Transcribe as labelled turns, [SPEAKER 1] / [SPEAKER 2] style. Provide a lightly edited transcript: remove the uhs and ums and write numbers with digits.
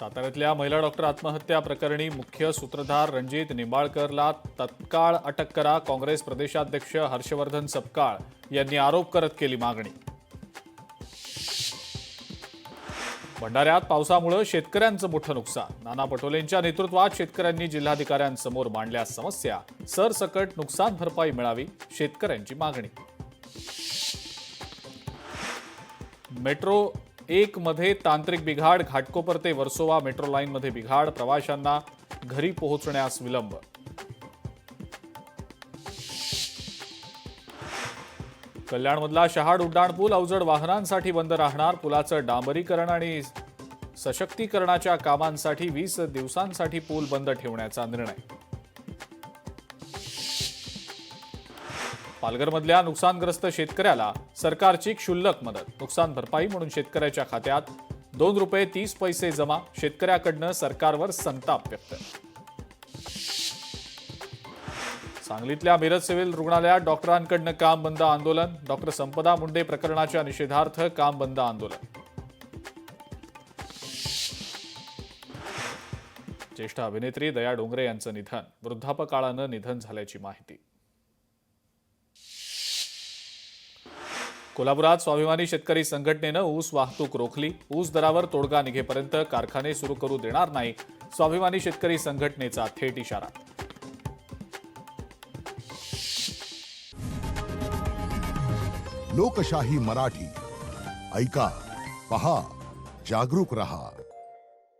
[SPEAKER 1] साताऱ्यातल्या महिला डॉक्टर आत्महत्या प्रकरणी मुख्य सूत्रधार रणजित निंबाळकरला तत्काळ अटक करा, काँग्रेस प्रदेशाध्यक्ष हर्षवर्धन सपकाळ यांनी आरोप करत केली मागणी। भंडाऱ्यात पावसामुळे शेतकऱ्यांचं मोठं नुकसान, नाना पटोलेंच्या नेतृत्वात शेतकऱ्यांनी जिल्हाधिकाऱ्यांसमोर मांडल्या समस्या, सरसकट नुकसान भरपाई मिळावी, शेतकऱ्यांची मागणी। मेट्रो 1 मध्ये तांत्रिक बिघाड, घाटकोपर ते वर्सोवा मेट्रो लाईनमध्ये बिघाड, प्रवाशांना घरी पोहोचण्यास विलंब। कल्याणमधला शहाड उड्डाण पूल अवजड वाहनांसाठी बंद राहणार, पुलाचं डांबरीकरण आणि सशक्तीकरणाच्या कामांसाठी 20 दिवसांसाठी पूल बंद ठेवण्याचा निर्णय। पालघरमधल्या नुकसानग्रस्त शेतकऱ्याला सरकारची क्षुल्लक मदत, नुकसान भरपाई म्हणून शेतकऱ्याच्या खात्यात ₹2.30 जमा, शेतकऱ्याकडनं सरकारवर संताप व्यक्त। सांगलीतल्या मिरज सिव्हिल रुग्णालयात डॉक्टरांकडनं काम बंद आंदोलन, डॉक्टर संपदा मुंडे प्रकरणाच्या निषेधार्थ काम बंद आंदोलन। ज्येष्ठ अभिनेत्री दया डोंगरे यांचं निधन, वृद्धापकाळानं निधन झाल्याची माहिती। कोल्हापुरात स्वाभिमानी शेतकरी संघटनेनं ऊस वाहतूक रोखली, ऊस दरावर तोडगा निघेपर्यंत कारखाने सुरू करू देणार नाही, स्वाभिमानी शेतकरी संघटनेचा थेट इशारा।
[SPEAKER 2] लोकशाही मराठी ऐका, पहा, जागरूक रहा।